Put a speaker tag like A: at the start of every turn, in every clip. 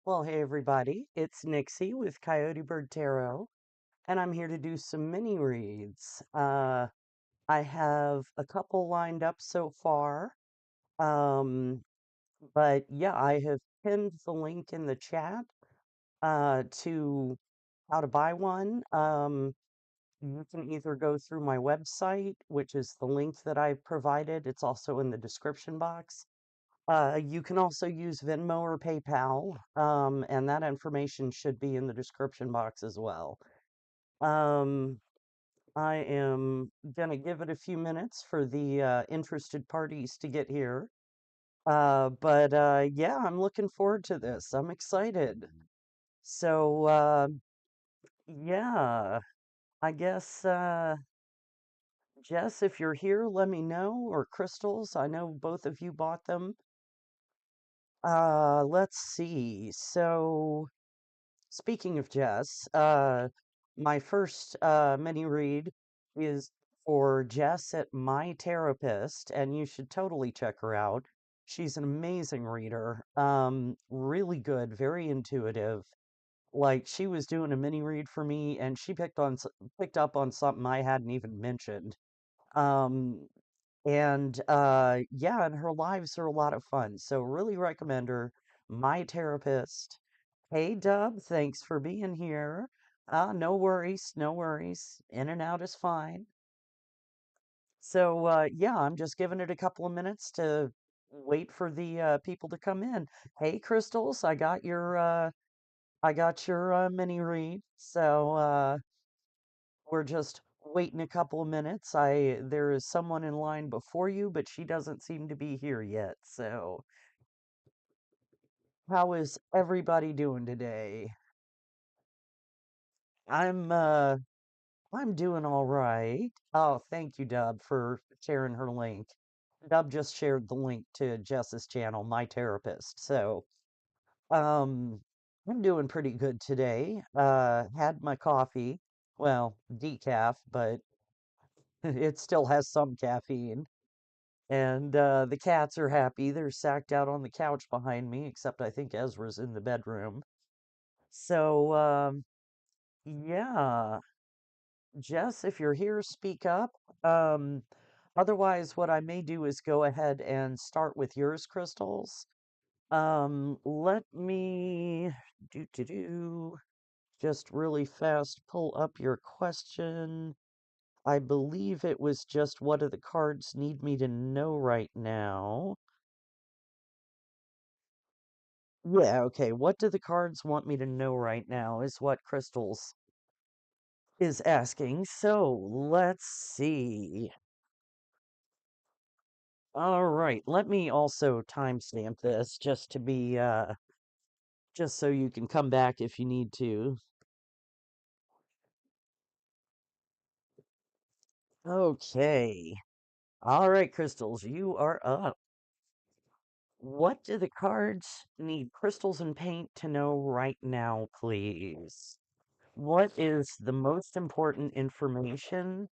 A: Well, hey everybody, it's Nixie with Coyote Bird Tarot, and I'm here to do some mini reads. I have a couple lined up so far, um, but yeah, I have pinned the link in the chat to how to buy one. You can either go through my website, which is the link that I provided. It's also in the description box. You can also use Venmo or PayPal, and that information should be in the description box as well. Um, I am gonna give it a few minutes for the interested parties to get here. But yeah, I'm looking forward to this. I'm excited. So yeah, I guess Jess, if you're here, let me know, or Crystals. I know both of you bought them. Let's see. So speaking of Jess, my first mini read is for Jess at My Therapist, and you should totally check her out. She's an amazing reader, really good, very intuitive. Like she was doing a mini read for me, and she picked up on something I hadn't even mentioned. Um, and yeah, and her lives are a lot of fun, so really recommend her. My Therapist. Hey Dub, thanks for being here. No worries, no worries. In and out is fine. So yeah, I'm just giving it a couple of minutes to wait for the people to come in. Hey Crystals, I got your mini read. So we're just waiting a couple of minutes. There is someone in line before you, but she doesn't seem to be here yet. So how is everybody doing today? I'm uh I'm doing all right. Oh, thank you, Dub, for sharing her link. Dub just shared the link to Jess's channel, My Therapist. So, um, I'm doing pretty good today. Had my coffee. Well, decaf, but it still has some caffeine. And the cats are happy. They're sacked out on the couch behind me, except I think Ezra's in the bedroom. So, yeah. Jess, if you're here, speak up. Um, Otherwise, what I may do is go ahead and start with yours, Crystals. Let me do just really fast pull up your question. I believe it was just what do the cards need me to know right now? Yeah, okay. What do the cards want me to know right now is what Crystals is asking. So let's see. All right, let me also timestamp this just to be just so you can come back if you need to. Okay. All right, Crystals, you are up. What do the cards need crystals and paint to know right now, please? What is the most important information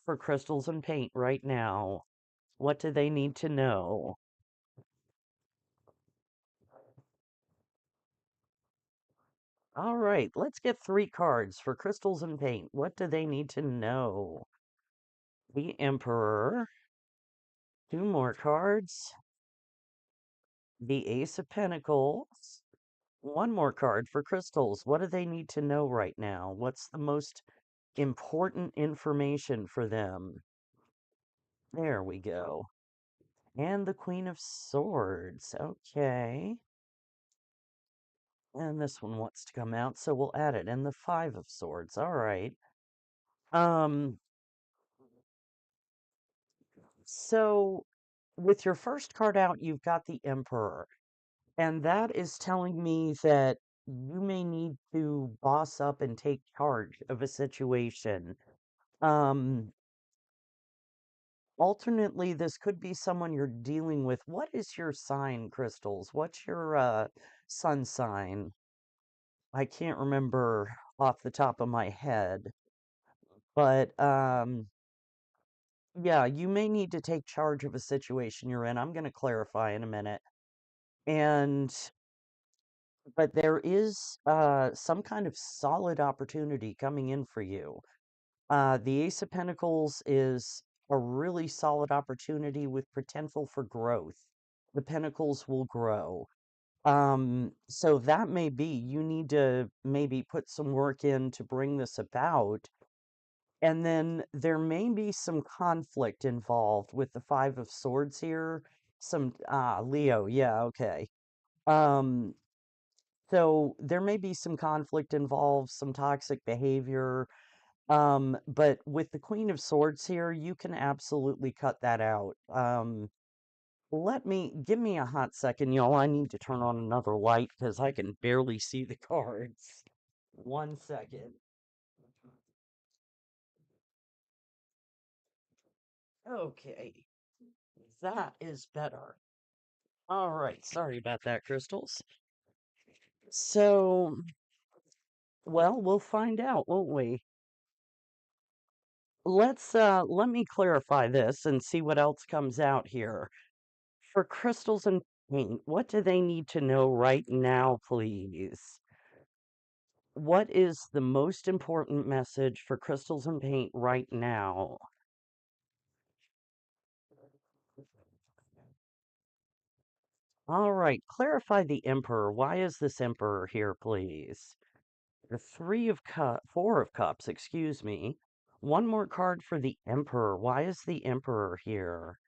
A: for crystals and paint right now? What do they need to know? All right, let's get three cards for crystals and paint. What do they need to know? The Emperor. Two more cards. The Ace of Pentacles. One more card for crystals. What do they need to know right now? What's the most important information for them? There we go. And the Queen of Swords. Okay. And this one wants to come out, so we'll add it. And the Five of Swords. All right. Um, so with your first card out, you've got the Emperor. And that is telling me that you may need to boss up and take charge of a situation. Um, Alternately, this could be someone you're dealing with. What is your sign, Crystals? What's your sun sign? I can't remember off the top of my head, but yeah, you may need to take charge of a situation you're in. I'm going to clarify in a minute. And but there is some kind of solid opportunity coming in for you. The Ace of Pentacles is a really solid opportunity with potential for growth. The Pentacles will grow. So that may be you need to maybe put some work in to bring this about. And then there may be some conflict involved with the Five of Swords here. Some Leo, yeah, okay. Um, so there may be some conflict involved, some toxic behavior. But with the Queen of Swords here, you can absolutely cut that out. Give me a hot second, y'all. I need to turn on another light because I can barely see the cards. One second. Okay, that is better. All right, sorry about that, crystals. So, well, we'll find out, won't we? Let me clarify this and see what else comes out here. For crystals and paint, what do they need to know right now, please? What is the most important message for crystals and paint right now? All right, clarify the Emperor. Why is this Emperor here, please? The Four of Cups, excuse me. One more card for the Emperor. Why is the Emperor here?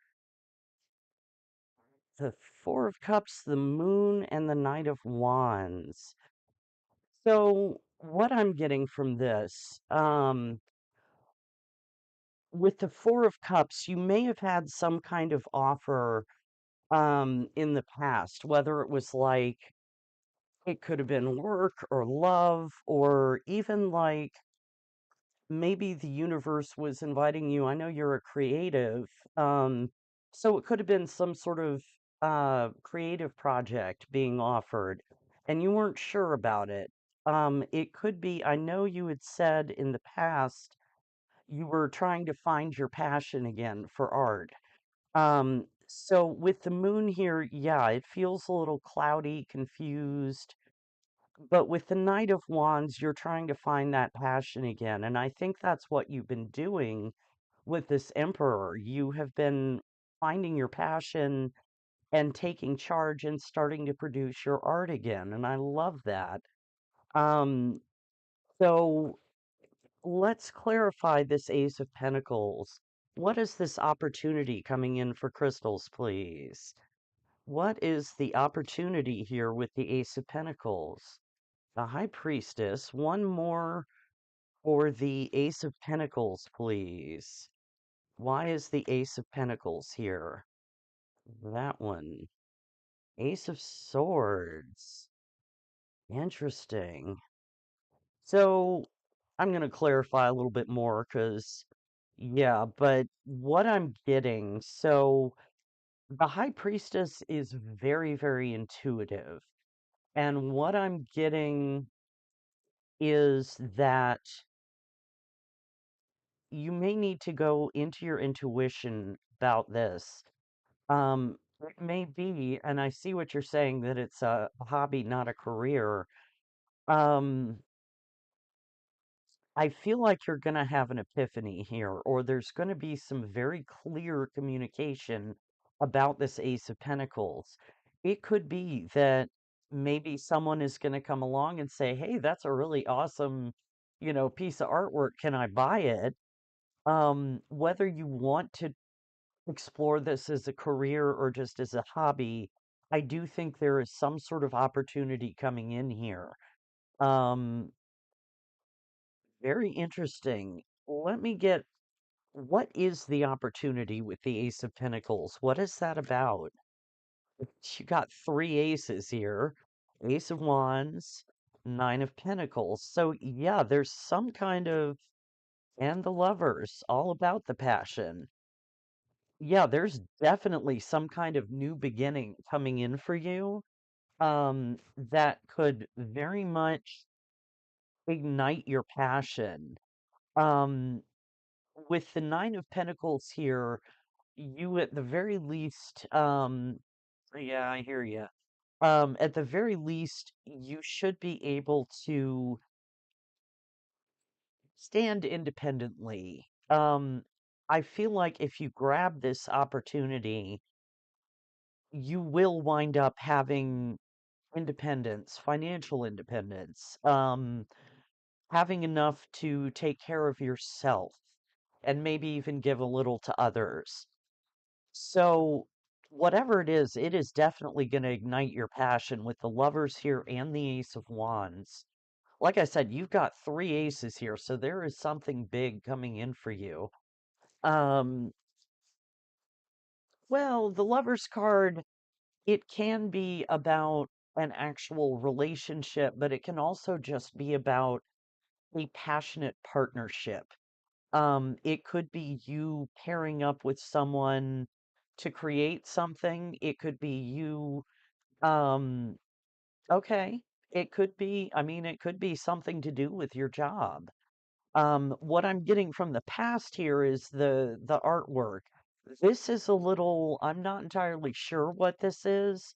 A: The Four of Cups, the Moon, and the Knight of Wands. So, what I'm getting from this, with the Four of Cups, you may have had some kind of offer in the past, whether it was like it could have been work or love, or even like maybe the universe was inviting you. I know you're a creative, um, so it could have been some sort of creative project being offered, and you weren't sure about it. It could be, I know you had said in the past you were trying to find your passion again for art. So with the moon here, yeah, it feels a little cloudy, confused. But with the Knight of Wands, you're trying to find that passion again. And I think that's what you've been doing with this Emperor. You have been finding your passion and taking charge and starting to produce your art again. And I love that. Um, so let's clarify this Ace of Pentacles. What is this opportunity coming in for crystals, please? What is the opportunity here with the Ace of Pentacles? The High Priestess. One more for the Ace of Pentacles, please. Why is the Ace of Pentacles here? That one. Ace of Swords. Interesting. So, I'm going to clarify a little bit more because, yeah, but what I'm getting, so the High Priestess is very, very intuitive. And what I'm getting is that you may need to go into your intuition about this. It may be, and I see what you're saying, that it's a hobby, not a career. Um, I feel like you're going to have an epiphany here, or there's going to be some very clear communication about this Ace of Pentacles. It could be that maybe someone is going to come along and say, "Hey, that's a really awesome, piece of artwork. Can I buy it?" Whether you want to explore this as a career or just as a hobby, I do think there is some sort of opportunity coming in here. Um, Very interesting. Let me get what is the opportunity with the Ace of Pentacles? What is that about? You got three aces here. Ace of Wands, Nine of Pentacles. So yeah, there's some kind of and the Lovers, all about the passion. Yeah, there's definitely some kind of new beginning coming in for you, that could very much ignite your passion. Um, with the Nine of Pentacles here, you at the very least, yeah, I hear you. At the very least, you should be able to stand independently. I feel like if you grab this opportunity, you will wind up having independence, financial independence, having enough to take care of yourself and maybe even give a little to others. So, whatever it is definitely going to ignite your passion with the lovers here and the Ace of Wands. Like I said, you've got three aces here, so there is something big coming in for you. Um, well, the Lover's card, it can be about an actual relationship, but it can also just be about a passionate partnership. It could be you pairing up with someone to create something. It could be you, um, okay. It could be, I mean, it could be something to do with your job. What I'm getting from the past here is the artwork. This is a little, I'm not entirely sure what this is,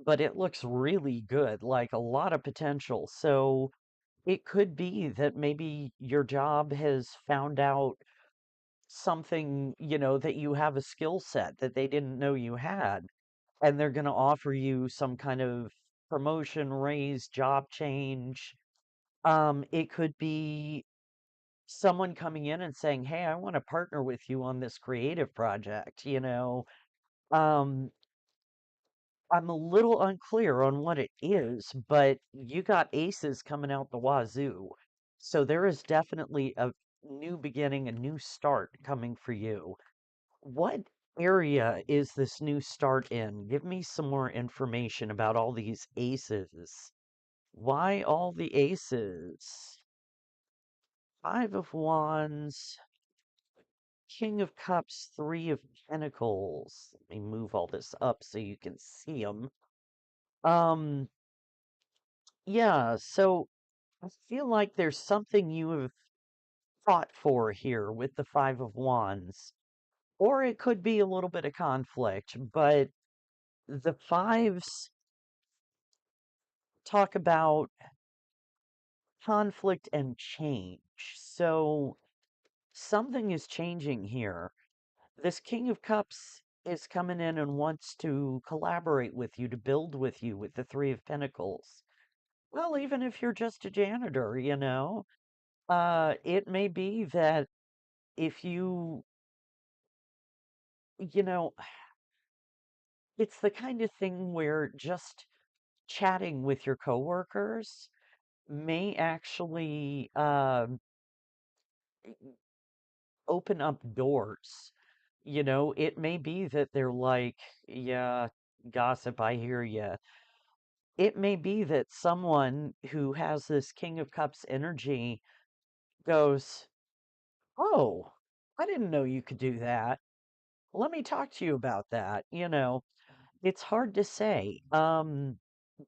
A: but it looks really good, like a lot of potential. So it could be that maybe your job has found out something, that you have a skill set that they didn't know you had, and they're going to offer you some kind of promotion, raise, job change. It could be someone coming in and saying, "Hey, I want to partner with you on this creative project." Um, I'm a little unclear on what it is, but you got aces coming out the wazoo. So there is definitely a new beginning, a new start coming for you. What area is this new start in? Give me some more information about all these aces. Why all the aces? Five of Wands, King of Cups, Three of Pentacles. Let me move all this up so you can see them. Um, yeah, so I feel like there's something you have fought for here with the Five of Wands. Or it could be a little bit of conflict, but the fives talk about conflict and change. So something is changing here. This King of Cups is coming in and wants to collaborate with you, to build with you with the Three of Pentacles. Well, even if you're just a janitor, it may be that if you know, it's the kind of thing where just chatting with your coworkers may actually open up doors. It may be that they're like, yeah, gossip, I hear ya. It may be that someone who has this King of Cups energy goes, "Oh, I didn't know you could do that. Let me talk to you about that." It's hard to say.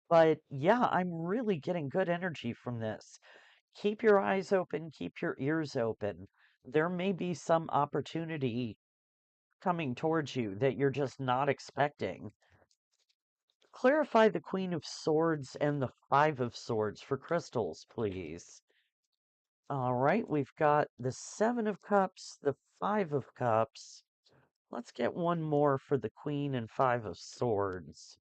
A: But yeah, I'm really getting good energy from this. Keep your eyes open, keep your ears open. There may be some opportunity coming towards you that you're just not expecting. Clarify the Queen of Swords and the Five of Swords for crystals, please. All right, we've got the Seven of Cups, the Five of Cups. Let's get one more for the Queen and Five of Swords.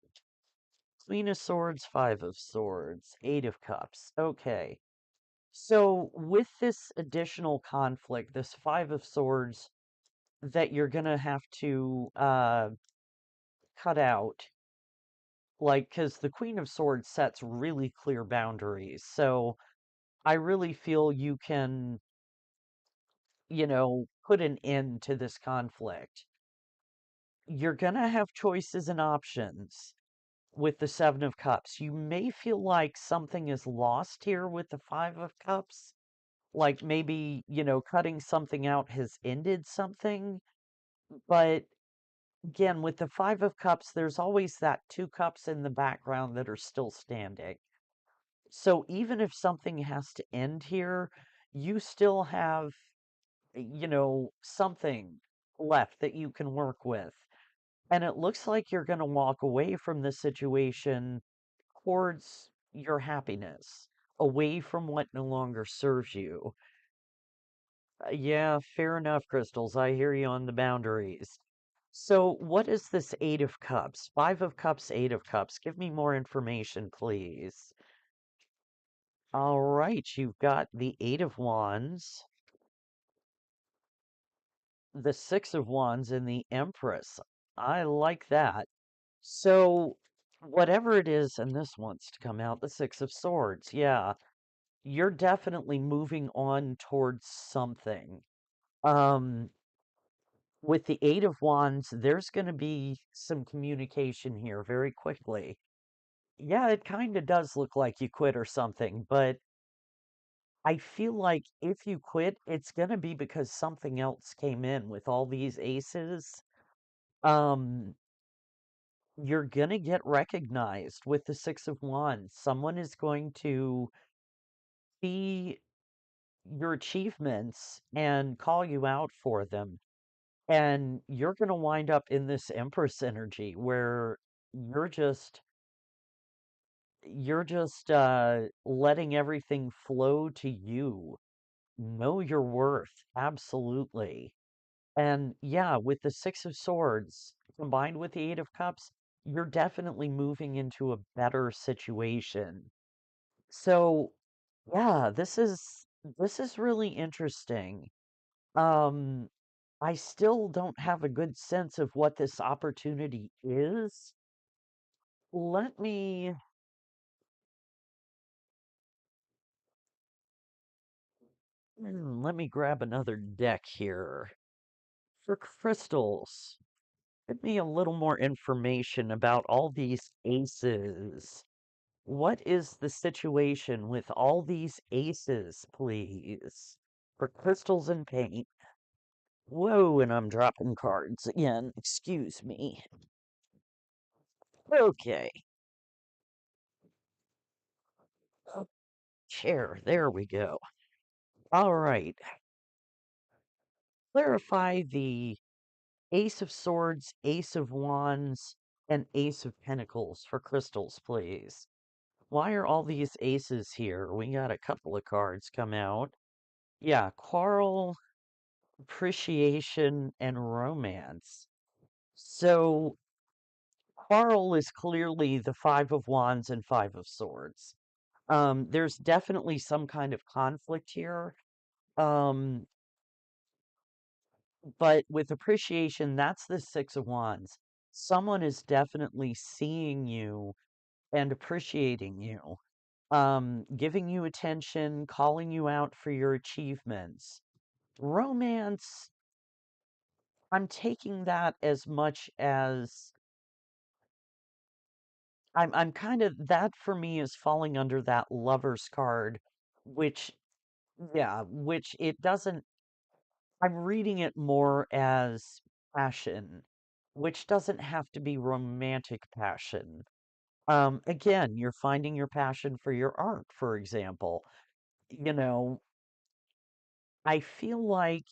A: Queen of Swords, Five of Swords, Eight of Cups. Okay. So, with this additional conflict, this Five of Swords that you're gonna have to cut out, like, because the Queen of Swords sets really clear boundaries. So, I really feel you can, put an end to this conflict. You're gonna have choices and options with the Seven of Cups. You may feel like something is lost here with the Five of Cups. Like maybe, cutting something out has ended something. But again, with the Five of Cups, there's always that two cups in the background that are still standing. So even if something has to end here, you still have, something left that you can work with. And it looks like you're going to walk away from this situation towards your happiness, away from what no longer serves you. Yeah, fair enough, crystals. I hear you on the boundaries. So, what is this Eight of Cups? Five of Cups, Eight of Cups. Give me more information, please. All right, you've got the Eight of Wands, the Six of Wands, and the Empress. I like that. So, whatever it is, and this wants to come out, the Six of Swords. Yeah, you're definitely moving on towards something. Um, with the Eight of Wands, there's going to be some communication here very quickly. Yeah, it kind of does look like you quit or something, but I feel like if you quit, it's going to be because something else came in with all these aces. Um, you're going to get recognized with the Six of Wands. Someone is going to see your achievements and call you out for them. And you're going to wind up in this Empress energy where you're just letting everything flow to you. Know your worth, absolutely. And yeah, with the Six of Swords combined with the Eight of Cups, you're definitely moving into a better situation. So yeah, this is really interesting. Um, I still don't have a good sense of what this opportunity is. Let me let me grab another deck here. For crystals, give me a little more information about all these aces. What is the situation with all these aces, please? For crystals and paint. Whoa, and I'm dropping cards again. Excuse me. Okay. Chair. There we go. All right. Clarify the Ace of Swords, Ace of Wands, and Ace of Pentacles for crystals, please. Why are all these aces here? We got a couple of cards come out. Yeah, quarrel, appreciation, and romance. So, quarrel is clearly the Five of Wands and Five of Swords. There's definitely some kind of conflict here. Um, but with appreciation, that's the Six of Wands. Someone is definitely seeing you and appreciating you, giving you attention, calling you out for your achievements. Romance, I'm taking that as much as I'm kind of that for me is falling under that lover's card, which yeah, which it doesn't I'm reading it more as passion, which doesn't have to be romantic passion. Again, you're finding your passion for your art, for example. You know, I feel like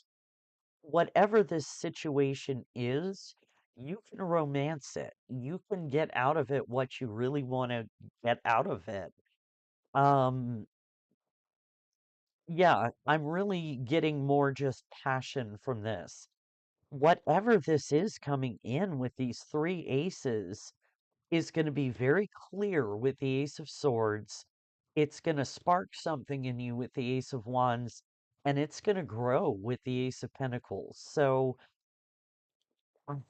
A: whatever this situation is, you can romance it. You can get out of it what you really want to get out of it. Um, yeah, I'm really getting more just passion from this. Whatever this is coming in with these three aces is going to be very clear with the Ace of Swords. It's going to spark something in you with the Ace of Wands, and it's going to grow with the Ace of Pentacles. So, um,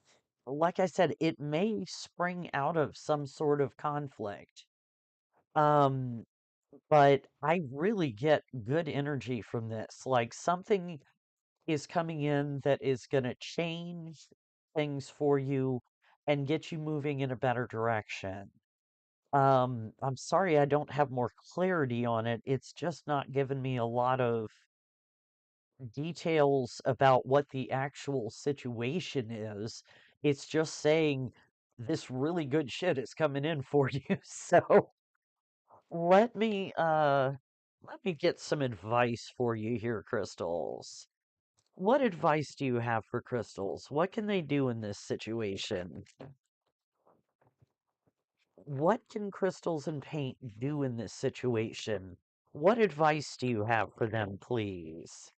A: like I said, it may spring out of some sort of conflict. Um, but I really get good energy from this. Like something is coming in that is going to change things for you and get you moving in a better direction. I'm sorry I don't have more clarity on it. It's just not given me a lot of details about what the actual situation is. It's just saying this really good shit is coming in for you. So let me let me get some advice for you here, crystals. What advice do you have for crystals? What can they do in this situation? What can crystals and paint do in this situation? What advice do you have for them, please?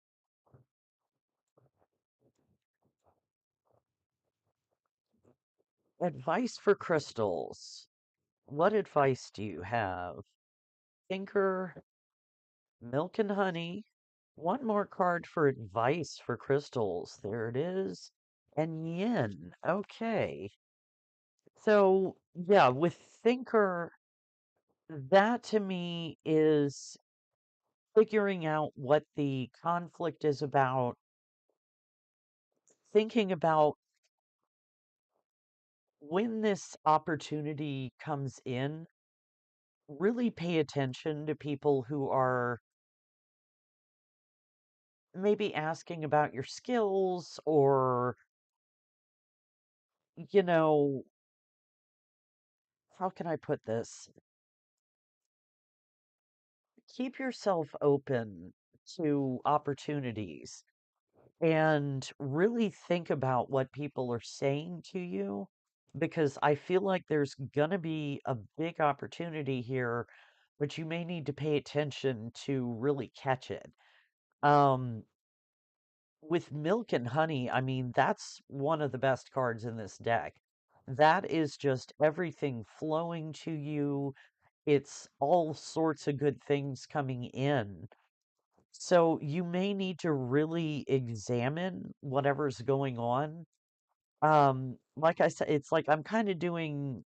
A: Advice for crystals. What advice do you have? Thinker, milk and honey. One more card for advice for crystals. There it is. And yin. Okay. So, yeah, with thinker, that to me is figuring out what the conflict is about, thinking about when this opportunity comes in, really pay attention to people who are maybe asking about your skills or, you know, how can I put this? Keep yourself open to opportunities and really think about what people are saying to you because I feel like there's going to be a big opportunity here, but you may need to pay attention to really catch it. Um, with milk and honey, I mean, that's one of the best cards in this deck. That is just everything flowing to you. It's all sorts of good things coming in. So you may need to really examine whatever's going on. Like I said, it's like I'm kind of doing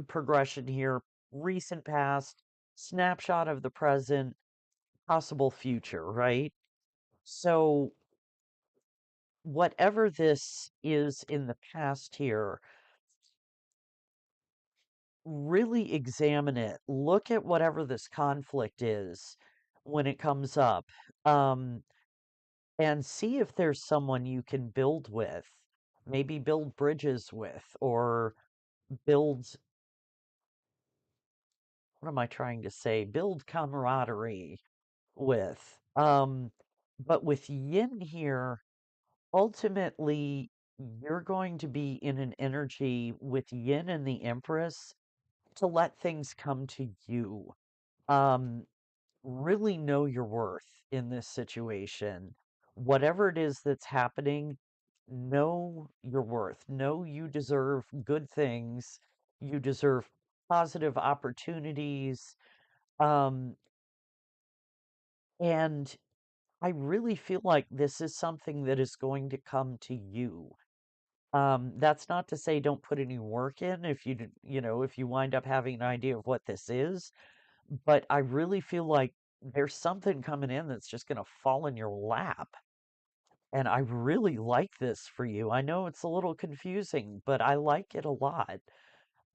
A: progression here, recent past, snapshot of the present, possible future, right? So whatever this is in the past here, really examine it. Look at whatever this conflict is when it comes up. Um, and see if there's someone you can build with, maybe build bridges with, or build, what am I trying to say? Build camaraderie with. But with yin here, ultimately, you're going to be in an energy with yin and the Empress to let things come to you. Um, really know your worth in this situation. Whatever it is that's happening, know your worth. Know you deserve good things. You deserve positive opportunities. Um, and I really feel like this is something that is going to come to you. That's not to say don't put any work in if if you wind up having an idea of what this is, but I really feel like there's something coming in that's just going to fall in your lap. And I really like this for you. I know it's a little confusing, but I like it a lot.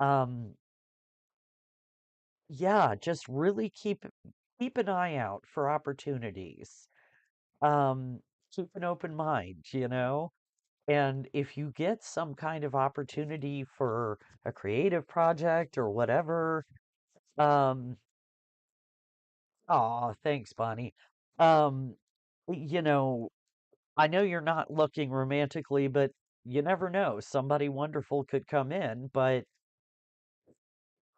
A: Um, yeah, just really keep an eye out for opportunities. Um, keep an open mind. And if you get some kind of opportunity for a creative project or whatever, um, oh, thanks, Bonnie. Um, you know, I know you're not looking romantically, but you never know. Somebody wonderful could come in. But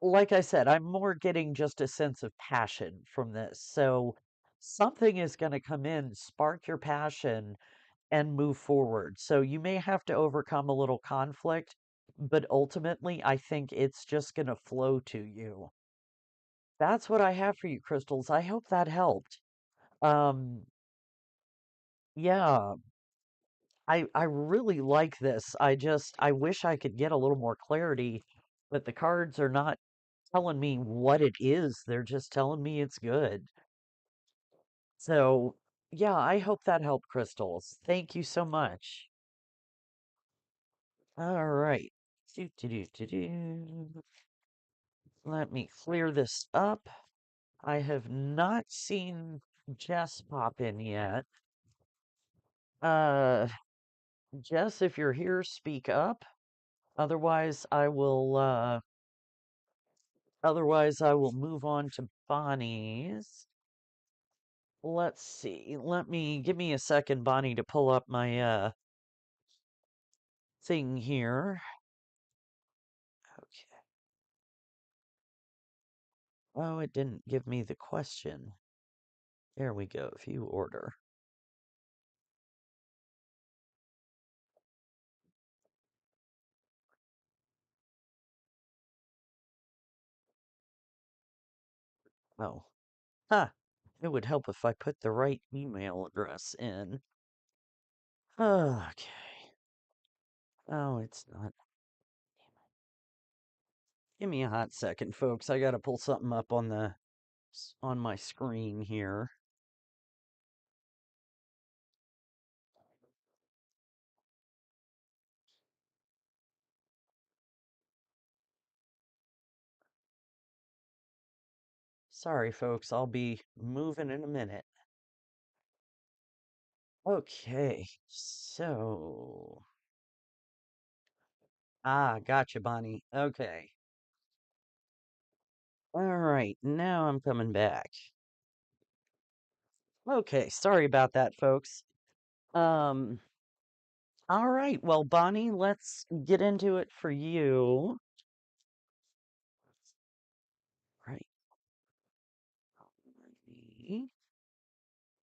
A: like I said, I'm more getting just a sense of passion from this. So something is going to come in, spark your passion, and move forward. So you may have to overcome a little conflict, but ultimately, I think it's just going to flow to you. That's what I have for you, crystals. I hope that helped. Um, yeah, I really like this. I wish I could get a little more clarity, but the cards are not telling me what it is. They're just telling me it's good. So, yeah, I hope that helped, crystals. Thank you so much. All right. Do. Let me clear this up. I have not seen Jess pop in yet. Uh, Jess, if you're here, speak up. Otherwise, I will move on to Bonnie's. Let's see. Give me a second, Bonnie, to pull up my thing here. Okay. Oh, it didn't give me the question. There we go. View order. Oh, huh. It would help if I put the right email address in. Okay. Oh, it's not. Give me a hot second, folks. I gotta pull something up on my screen here. Sorry, folks. I'll be moving in a minute. Okay, so. Gotcha, Bonnie. Okay. All right, now I'm coming back. Okay, sorry about that, folks. Um, all right, well, Bonnie, let's get into it for you. Right. Alrighty.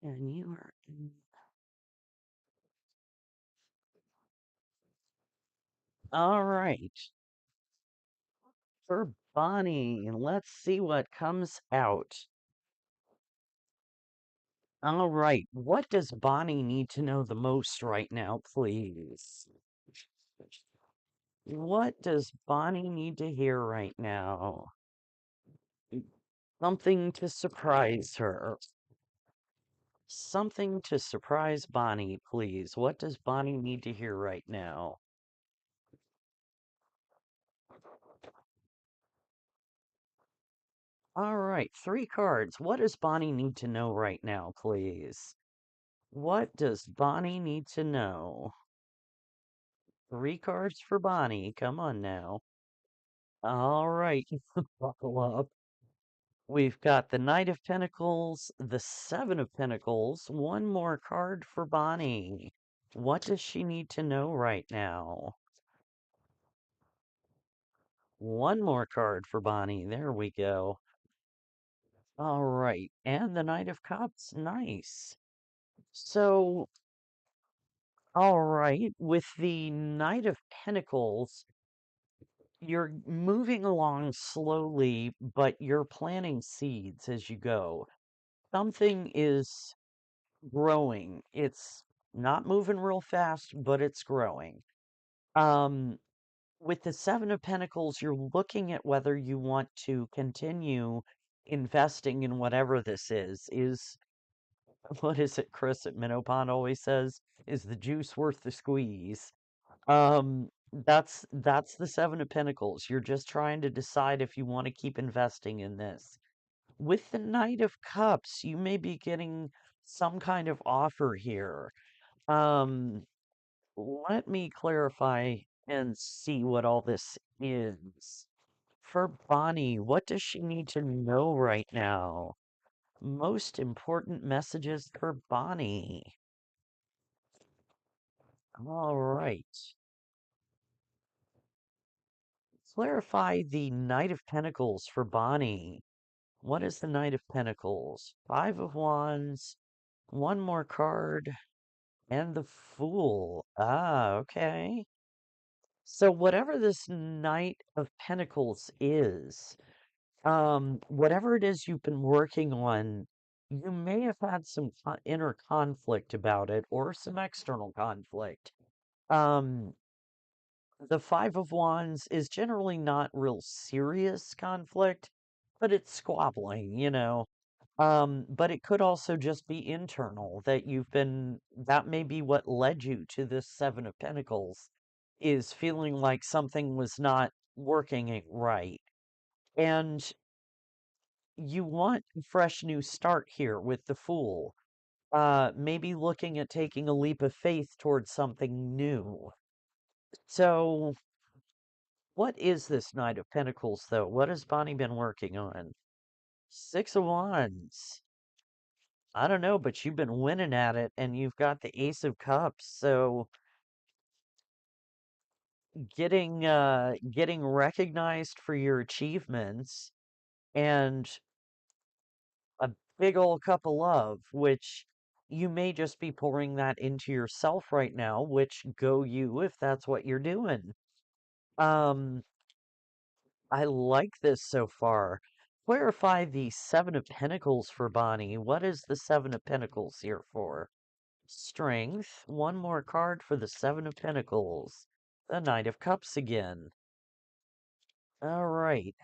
A: And you are in. All right. For Bonnie, let's see what comes out. All right. What does Bonnie need to know the most right now, please? What does Bonnie need to hear right now? Something to surprise her. Something to surprise Bonnie, please. What does Bonnie need to hear right now? All right, 3 cards. What does Bonnie need to know right now, please? What does Bonnie need to know? 3 cards for Bonnie. Come on now. All right, buckle up. We've got the Knight of Pentacles, the Seven of Pentacles. One more card for Bonnie. What does she need to know right now? One more card for Bonnie. There we go. All right. And the Knight of Cups. Nice. So, all right. With the Knight of Pentacles, you're moving along slowly, but you're planting seeds as you go. Something is growing. It's not moving real fast, but it's growing. Um, with the Seven of Pentacles, you're looking at whether you want to continue investing in whatever this is. What is it Chris at Minopond always says? Is the juice worth the squeeze? That's the Seven of Pentacles. You're just trying to decide if you want to keep investing in this. With the Knight of Cups, you may be getting some kind of offer here. Um, Let me clarify and see what all this is. For Bonnie, what does she need to know right now? Most important messages for Bonnie. All right. Clarify the Knight of Pentacles for Bonnie. What is the Knight of Pentacles? 5 of Wands, one more card, and the Fool. Okay. So whatever this Knight of Pentacles is, whatever it is you've been working on, you may have had some inner conflict about it or some external conflict. Um, the Five of Wands is generally not real serious conflict, but it's squabbling. But it could also just be internal that may be what led you to this Seven of Pentacles, is feeling like something was not working right. And you want a fresh new start here with the Fool. Maybe looking at taking a leap of faith towards something new. So, what is this Knight of Pentacles, though? What has Bonnie been working on? 6 of Wands. I don't know, but you've been winning at it, and you've got the Ace of Cups. So, getting recognized for your achievements and big ol' cup of love, which you may just be pouring that into yourself right now, which go you if that's what you're doing. Um, I like this so far. Clarify the Seven of Pentacles for Bonnie. What is the Seven of Pentacles here for? Strength. One more card for the Seven of Pentacles. The Knight of Cups again. All right.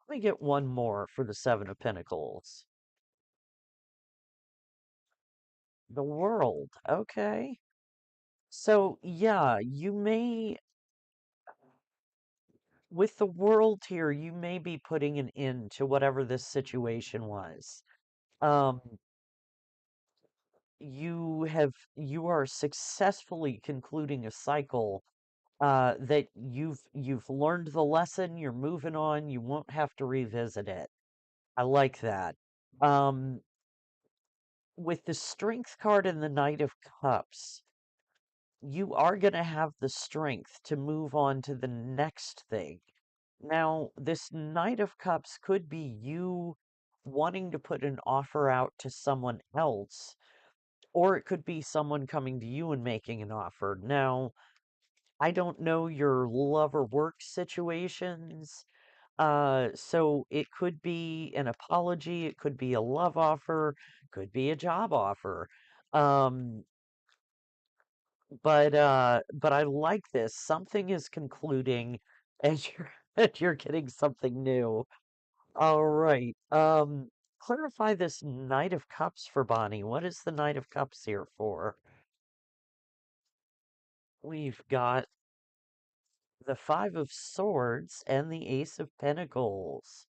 A: Let me get one more for the Seven of Pentacles. The World. Okay. So, yeah, you may, with the World here, you may be putting an end to whatever this situation was. Um, you are successfully concluding a cycle that you've learned the lesson, you're moving on, you won't have to revisit it. I like that. Um, with the Strength card and the Knight of Cups, you are going to have the strength to move on to the next thing. Now, this Knight of Cups could be you wanting to put an offer out to someone else, or it could be someone coming to you and making an offer. Now, I don't know your love or work situations. So it could be an apology, it could be a love offer, could be a job offer. Um, but I like this. Something is concluding and you're and you're getting something new. All right. Clarify this Knight of Cups for Bonnie. What is the Knight of Cups here for? We've got the Five of Swords and the Ace of Pentacles.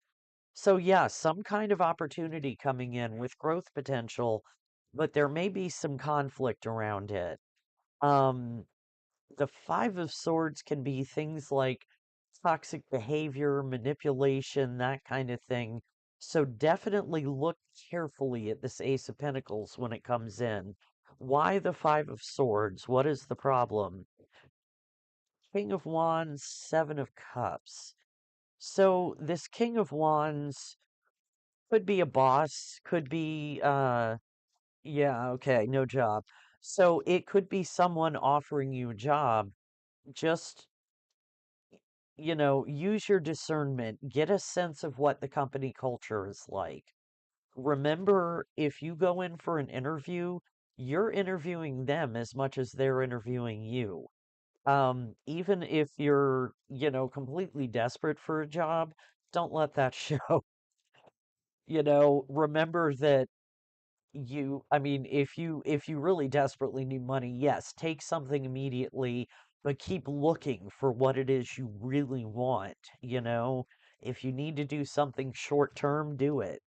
A: So yeah, some kind of opportunity coming in with growth potential, but there may be some conflict around it. Um, the Five of Swords can be things like toxic behavior, manipulation, that kind of thing. So definitely look carefully at this Ace of Pentacles when it comes in. Why the Five of Swords? What is the problem? King of Wands, Seven of Cups. So this King of Wands could be a boss, could be yeah, okay, no job. So it could be someone offering you a job. Just, use your discernment, get a sense of what the company culture is like. Remember, if you go in for an interview, you're interviewing them as much as they're interviewing you. Even if you're, completely desperate for a job, don't let that show. Remember that I mean, if you really desperately need money, yes, take something immediately, but keep looking for what it is you really want, you know? If you need to do something short term, do it.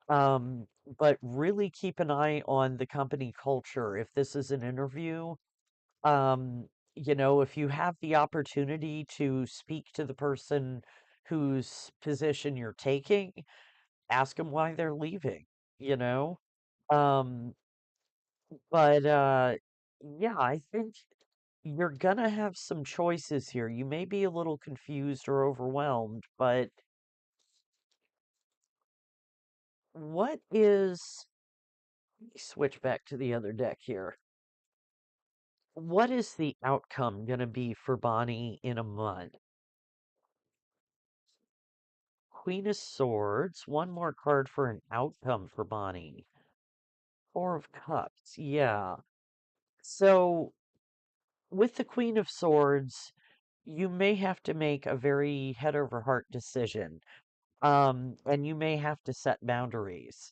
A: But really keep an eye on the company culture. If this is an interview, if you have the opportunity to speak to the person whose position you're taking, ask them why they're leaving, you know? Um, but yeah, I think you're gonna have some choices here. You may be a little confused or overwhelmed, but what is, let me switch back to the other deck here. What is the outcome gonna be for Bonnie in a month? Queen of Swords, one more card for an outcome for Bonnie. Four of Cups, yeah. So with the Queen of Swords, you may have to make a very head over heart decision. And you may have to set boundaries.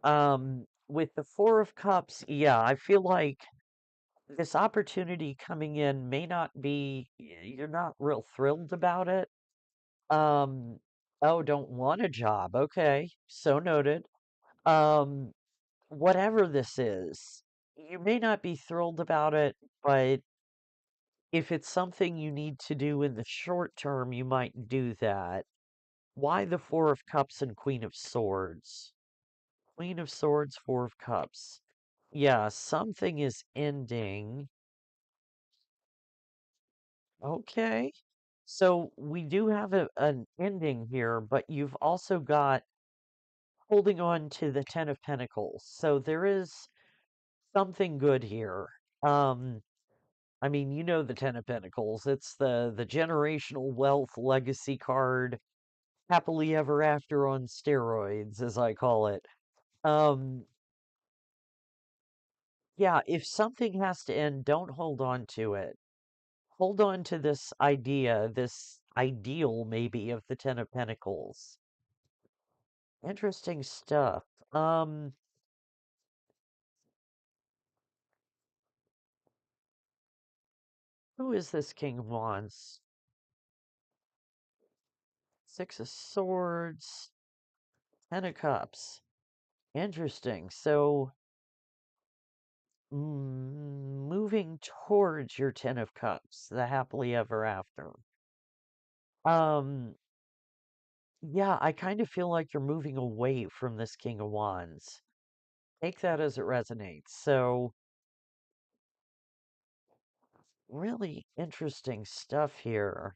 A: With the Four of Cups, yeah, I feel like this opportunity coming in may not be, you're not real thrilled about it. Um, oh, don't want a job. Okay, so noted. Um, whatever this is, you may not be thrilled about it, but if it's something you need to do in the short term, you might do that. Why the Four of Cups and Queen of Swords? Queen of Swords, Four of Cups. Yeah, something is ending. Okay. So we do have an ending here, but you've also got holding on to the Ten of Pentacles. So there is something good here. Um, I mean, you know the Ten of Pentacles. It's the generational wealth legacy card, happily ever after on steroids, as I call it. Um, yeah, if something has to end, don't hold on to it. Hold on to this idea, this ideal maybe of the Ten of Pentacles. Interesting stuff. Um, who is this King of Wands? Six of Swords, Ten of Cups. Interesting. So, moving towards your Ten of Cups, the happily ever after. Um, yeah, I kind of feel like you're moving away from this King of Wands. Take that as it resonates. So, really interesting stuff here.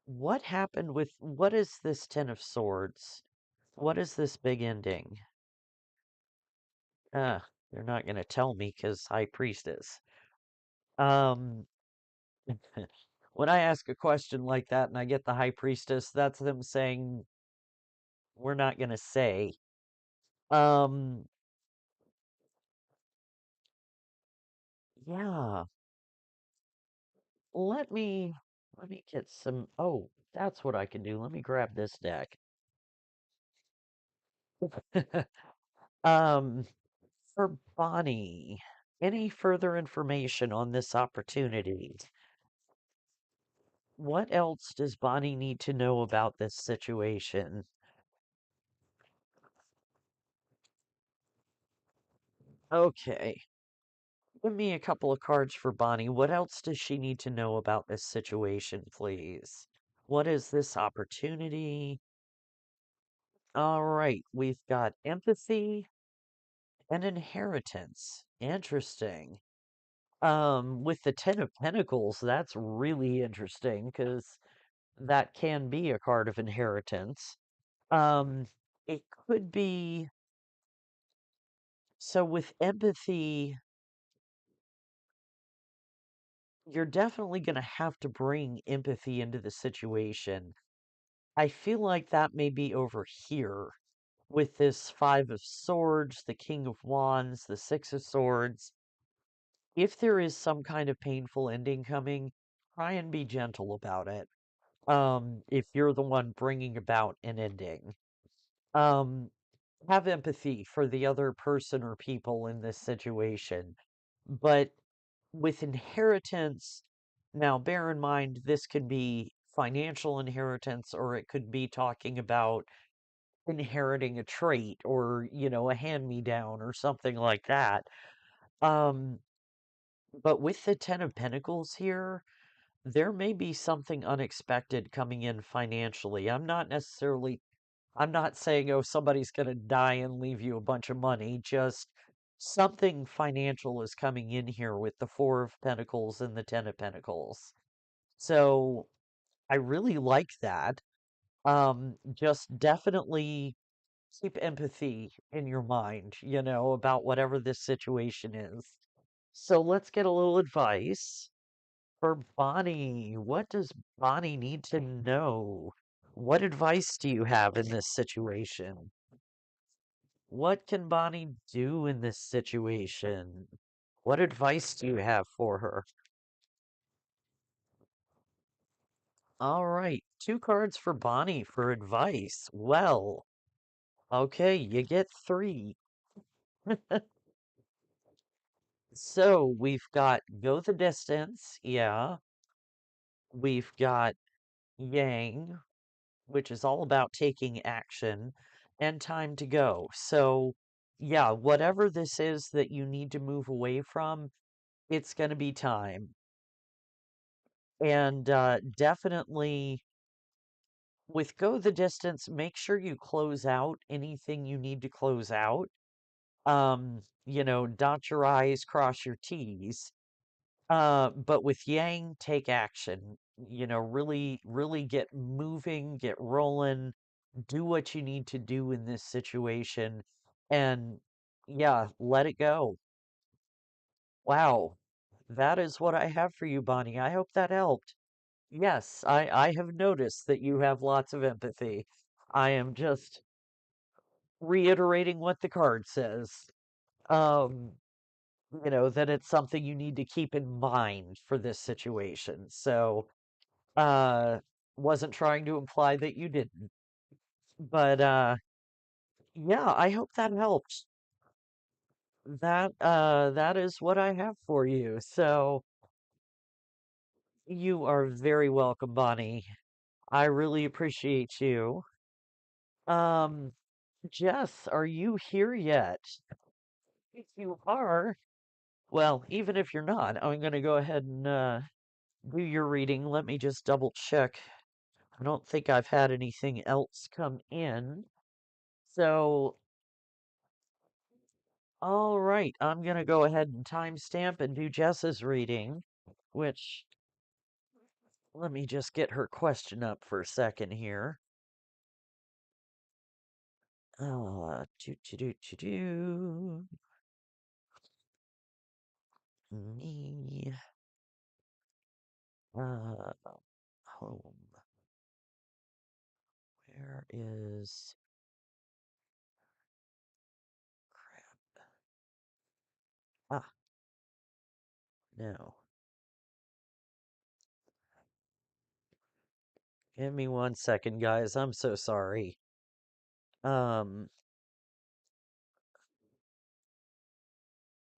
A: What happened with what is this Ten of Swords? What is this big ending? Uh, they're not going to tell me because High Priestess. Um, when I ask a question like that and I get the High Priestess, that's them saying, we're not going to say. Um, yeah, let me get some. Oh, that's what I can do. Let me grab this deck. Um, for Bonnie, any further information on this opportunity? What else does Bonnie need to know about this situation? Okay, give me a couple of cards for Bonnie. What else does she need to know about this situation, please? What is this opportunity? All right, we've got empathy and inheritance. Interesting. With the Ten of Pentacles, that's really interesting because that can be a card of inheritance. Um, it could be so with empathy, you're definitely going to have to bring empathy into the situation. I feel like that may be over here with this Five of Swords, the King of Wands, the Six of Swords. If there is some kind of painful ending coming, try and be gentle about it. If you're the one bringing about an ending, um, have empathy for the other person or people in this situation. But with inheritance, now bear in mind this could be financial inheritance or it could be talking about inheriting a trait or, a hand-me-down or something like that. Um, but with the Ten of Pentacles here, there may be something unexpected coming in financially. I'm not saying, oh, somebody's going to die and leave you a bunch of money. Just something financial is coming in here with the Four of Pentacles and the Ten of Pentacles. So I really like that. Just definitely keep empathy in your mind, about whatever this situation is. So let's get a little advice for Bonnie. What does Bonnie need to know? What advice do you have in this situation? What can Bonnie do in this situation? What advice do you have for her? All right, two cards for Bonnie for advice. Well, okay, you get three. So we've got go the distance, yeah. We've got Yang, which is all about taking action, and time to go. So, yeah, whatever this is that you need to move away from, it's going to be time. And definitely with go the distance, make sure you close out anything you need to close out. Dot your I's, cross your T's. But with Yang, take action. Really, really get moving, get rolling. do what you need to do in this situation and yeah, let it go. Wow. That is what I have for you, Bonnie. I hope that helped. Yes, I have noticed that you have lots of empathy. I am just reiterating what the card says. Um, that it's something you need to keep in mind for this situation. So, uh, wasn't trying to imply that you didn't. But yeah, I hope that helps. That is what I have for you. So, you are very welcome, Bonnie. I really appreciate you. Um, Jess, are you here yet? If you are, well, even if you're not, I'm going to go ahead and do your reading. Let me just double check. I don't think I've had anything else come in. So, all right, I'm going to go ahead and timestamp and do Jess's reading, which let me just get her question up for a second here. Do do do do do. Me. Uh, home. Where is crap? Ah, no. Give me 1 second, guys. I'm so sorry. Um,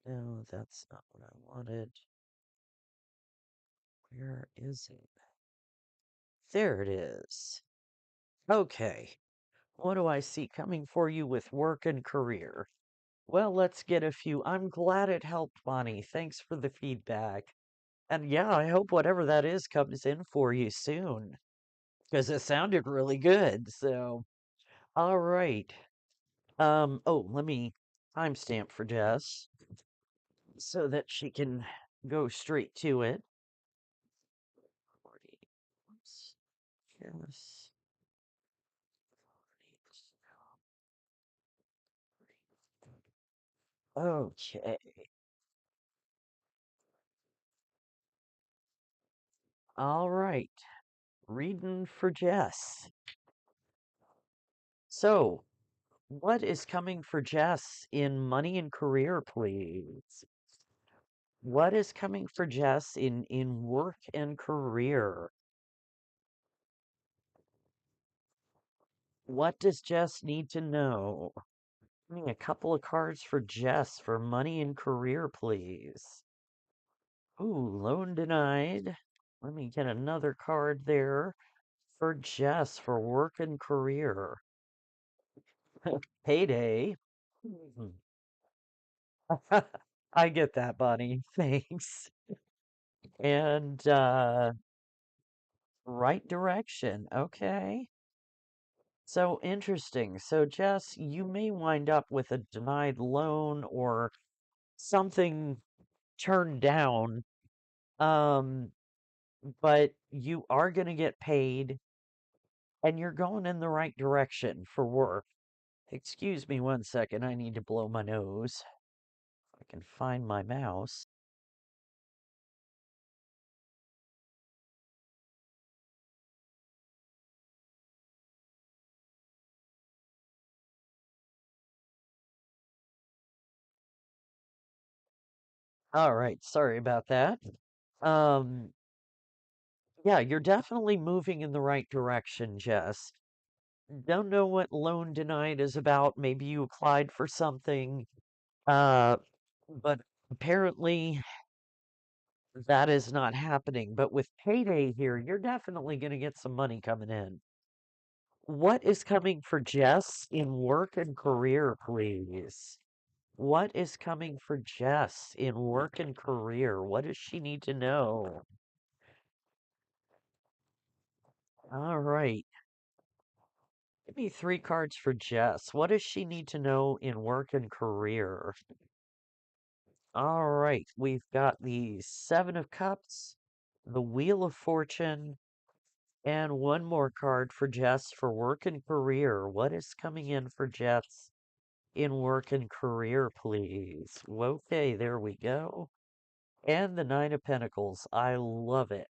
A: no, that's not what I wanted. Where is it? There it is. Okay. What do I see coming for you with work and career? Well, let's get a few. I'm glad it helped, Bonnie. Thanks for the feedback. And yeah, I hope whatever that is comes in for you soon, because it sounded really good. So, all right. Oh, let me timestamp for Jess so that she can go straight to it. 40. Oops. Jess. Okay. All right. Reading for Jess. So, what is coming for Jess in money and career, please? What is coming for Jess in work and career? What does Jess need to know? Give me a couple of cards for Jess for money and career, please. Ooh, loan denied. Let me get another card there for Jess for work and career. Payday. Mhm. I get that, Bunny. Thanks. And right direction. Okay. So interesting. So Jess, you may wind up with a denied loan or something turned down. Um, but you are going to get paid and you're going in the right direction for work. Excuse me 1 second. I need to blow my nose. I can find my mouse. All right, sorry about that. Um, yeah, you're definitely moving in the right direction, Jess. Don't know what loan denied is about. Maybe you applied for something, uh, but apparently that is not happening. But with payday here, you're definitely going to get some money coming in. What is coming for Jess in work and career, please? What is coming for Jess in work and career? What does she need to know? All right. Give me 3 cards for Jess. What does she need to know in work and career? All right. We've got the 7 of Cups, the Wheel of Fortune, And one more card for Jess for work and career. What is coming in for Jess in work and career, please? Okay, there we go. And the Nine of Pentacles. I love it.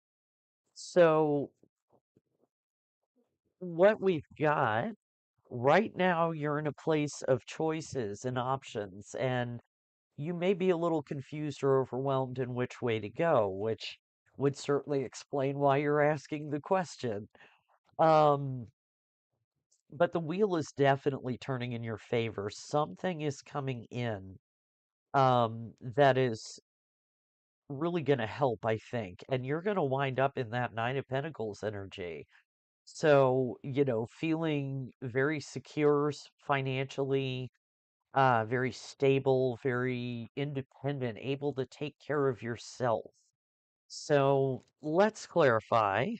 A: So, what we've got right now, you're in a place of choices and options, and you may be a little confused or overwhelmed in which way to go, which would certainly explain why you're asking the question. Um, but the wheel is definitely turning in your favor. Something is coming in that is really going to help, I think. And you're going to wind up in that Nine of Pentacles energy. So, feeling very secure financially, very stable, very independent, able to take care of yourself. So let's clarify.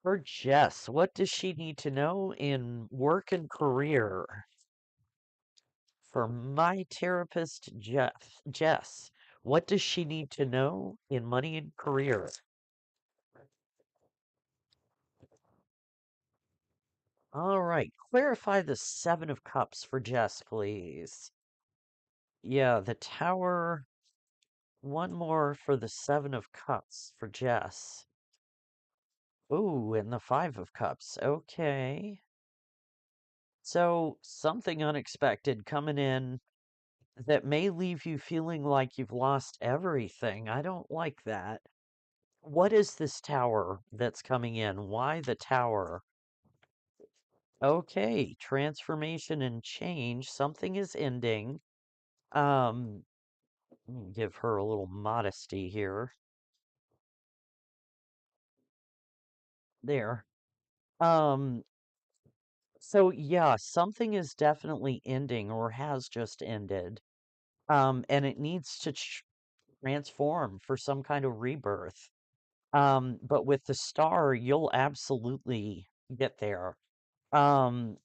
A: For Jess, what does she need to know in work and career? For my therapist, Jess, what does she need to know in money and career? All right, clarify the Seven of Cups for Jess, please. Yeah, the Tower. One more for the Seven of Cups for Jess. Ooh, and the Five of Cups. Okay. So, something unexpected coming in that may leave you feeling like you've lost everything. I don't like that. What is this tower that's coming in? Why the tower? Okay, transformation and change. Something is ending. Um, give her a little modesty here. There. Um, so yeah, something is definitely ending or has just ended. And it needs to transform for some kind of rebirth. But with the star, you'll absolutely get there. Um,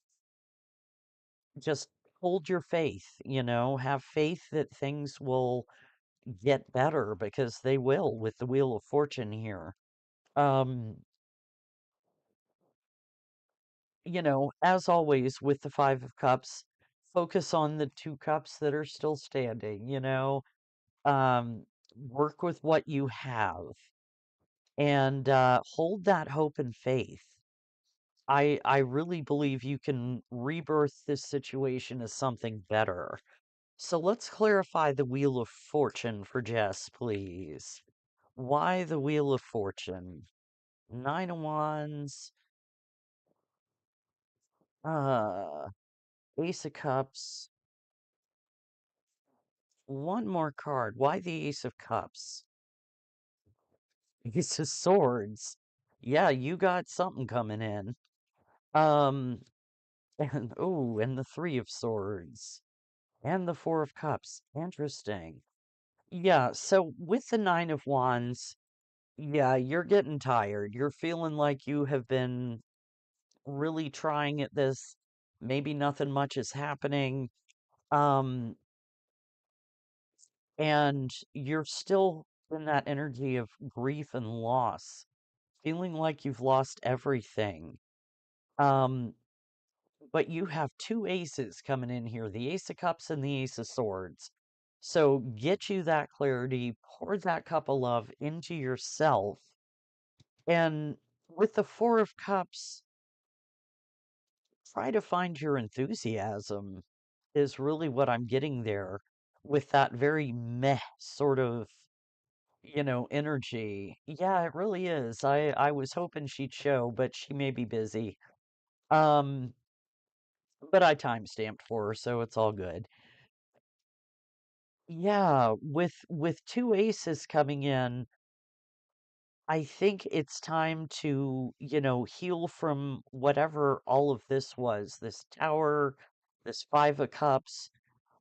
A: just hold your faith, have faith that things will get better because they will with the Wheel of Fortune here. Um, as always with the Five of Cups, focus on the two cups that are still standing, um, work with what you have and hold that hope and faith. I really believe you can rebirth this situation as something better. So let's clarify the Wheel of Fortune for Jess, please. Why the Wheel of Fortune? Nine of Wands, uh, Ace of Cups, one more card. Why the Ace of Cups? Ace of Swords. Yeah, you got something coming in. Um, and and the Three of Swords. And the Four of Cups. Interesting. Yeah, so with the Nine of Wands, yeah, you're getting tired. You're feeling like you have been really trying at this. Maybe nothing much is happening. Um, and you're still in that energy of grief and loss, feeling like you've lost everything. Um, but you have two aces coming in here, the Ace of Cups and the Ace of Swords. So get you that clarity, pour that cup of love into yourself. And with the Four of Cups, try to find your enthusiasm, is really what I'm getting there with that very meh sort of, energy. Yeah, it really is. I was hoping she'd show, but she may be busy. Um, but I time stamped for her, so it's all good. Yeah, with two aces coming in, I think it's time to, heal from whatever all of this was, this tower, this Five of Cups.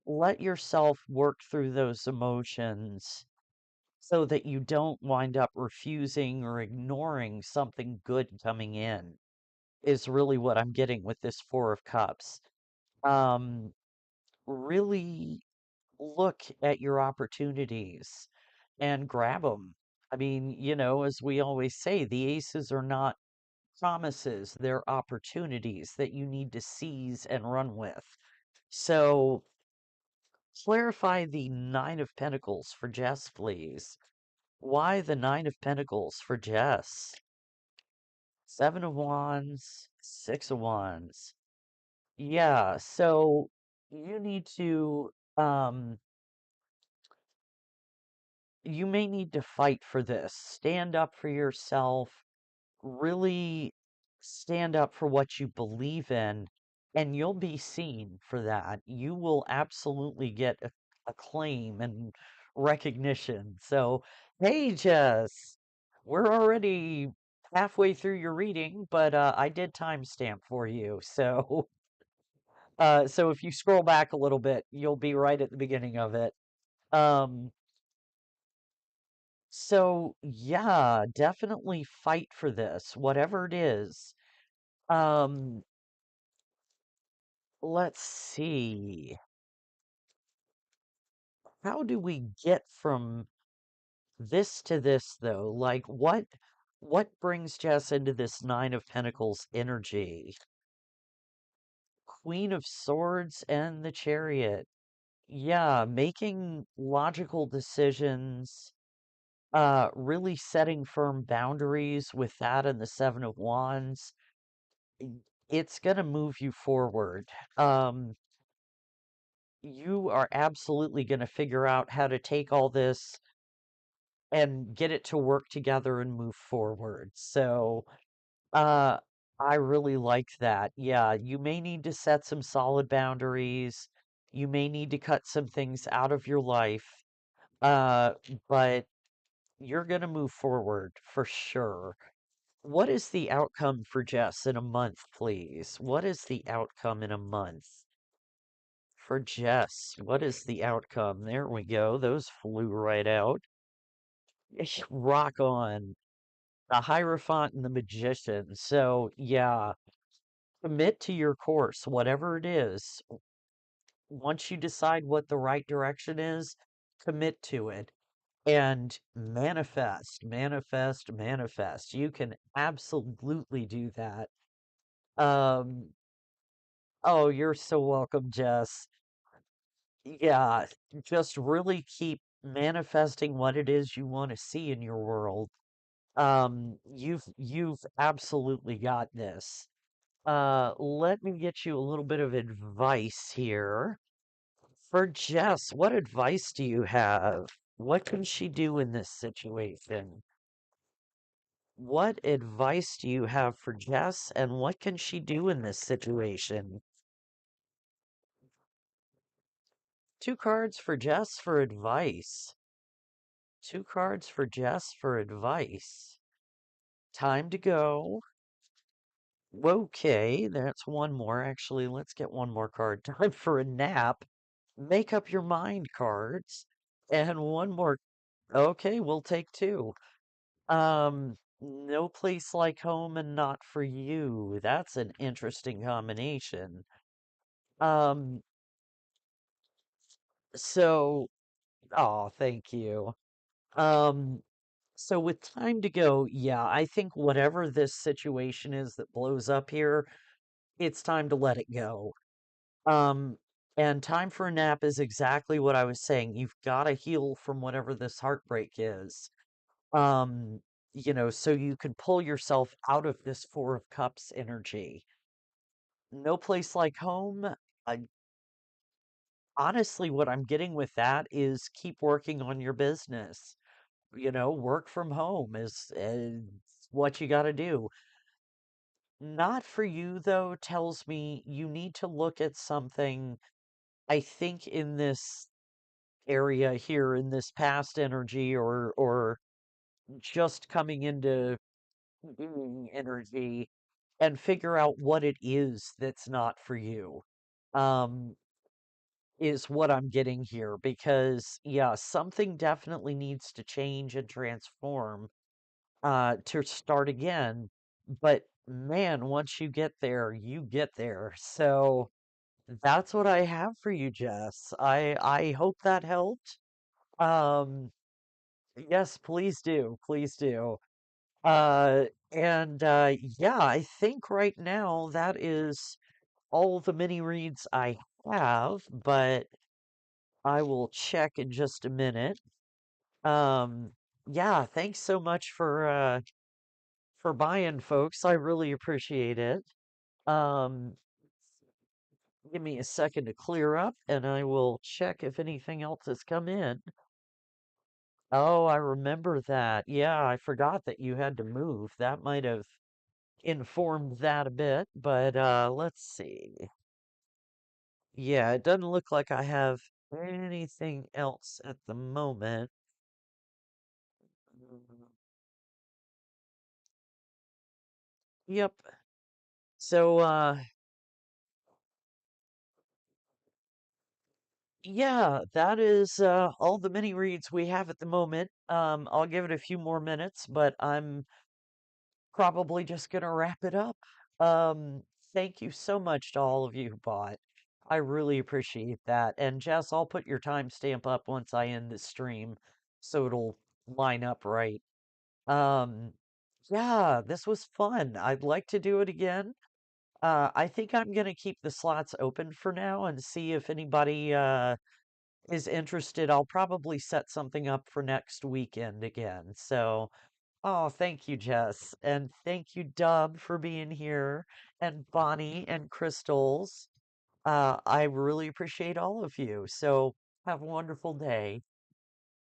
A: Let yourself work through those emotions so that you don't wind up refusing or ignoring something good coming in, is really what I'm getting with this Four of Cups. Um, really look at your opportunities and grab them. I mean, as we always say, the aces are not promises, they're opportunities that you need to seize and run with. So clarify the Nine of Pentacles for Jess, please. Why the Nine of Pentacles for Jess? Seven of Wands, Six of Wands. Yeah, so you need to, you may need to fight for this. Stand up for yourself, really stand up for what you believe in, and you'll be seen for that. You will absolutely get acclaim and recognition. So, hey, Jess, we're already halfway through your reading, but I did timestamp for you. So, so if you scroll back a little bit, you'll be right at the beginning of it. Um, so yeah, definitely fight for this, whatever it is. Um, let's see. How do we get from this to this though? Like what brings Jess into this Nine of Pentacles energy? Queen of Swords and the Chariot. Yeah, making logical decisions, really setting firm boundaries with that and the Seven of Wands. It's gonna move you forward. Um, you are absolutely going to figure out how to take all this and get it to work together and move forward. So, uh, I really like that. Yeah, you may need to set some solid boundaries. You may need to cut some things out of your life. Uh, but you're going to move forward for sure. What is the outcome for Jess in a month, please? What is the outcome in a month? For Jess, what is the outcome? There we go. Those flew right out. Rock on. The Hierophant and the Magician. So, yeah, commit to your course, whatever it is. Once you decide what the right direction is, commit to it and manifest, manifest, manifest. You can absolutely do that. Um, oh, you're so welcome, Jess. Yeah, just really keep manifesting what it is you want to see in your world. You've absolutely got this. Let me get you a little bit of advice here. For Jess, what advice do you have? What can she do in this situation? What advice do you have for Jess, and what can she do in this situation? Two cards for Jess for advice. Two cards for Jess for advice. Time to go. Okay, that's one more. Actually, let's get one more card. Time for a nap. Make up your mind cards. And one more. Okay, we'll take two. No place like home and not for you. That's an interesting combination. Um, so, oh, thank you. Um, so with time to go, yeah, I think whatever this situation is that blows up here, it's time to let it go. Um, and time for a nap is exactly what I was saying. You've got to heal from whatever this heartbreak is. Um, so you can pull yourself out of this Four of Cups energy. No place like home. I, honestly, what I'm getting with that is keep working on your business. Work from home is what you got to do. Not for you, though, tells me you need to look at something. I think in this area here, in this past energy, or just coming into being energy, and figure out what it is that's not for you. Um, is what I'm getting here because yeah, something definitely needs to change and transform to start again. But man, once you get there, you get there. So that's what I have for you, Jess. I hope that helped. Um, yes, please do. Please do. Uh, and yeah, I think right now that is all the mini reads I have, but I will check in just a minute. Um, yeah, thanks so much for buying, folks. I really appreciate it. Um, give me a second to clear up, and I will check if anything else has come in. Oh, I remember that. Yeah, I forgot that you had to move. That might have informed that a bit, but let's see. Yeah, it doesn't look like I have anything else at the moment. Yep. So yeah, that is all the mini reads we have at the moment. I'll give it a few more minutes, but I'm probably just gonna wrap it up. Um, thank you so much to all of you who bought. I really appreciate that. And Jess, I'll put your timestamp up once I end the stream so it'll line up right. Um, yeah, this was fun. I'd like to do it again. I think I'm gonna keep the slots open for now and see if anybody is interested. I'll probably set something up for next weekend again. So, oh, thank you, Jess. And thank you, Dub, for being here, and Bonnie and Crystals. I really appreciate all of you. So, have a wonderful day.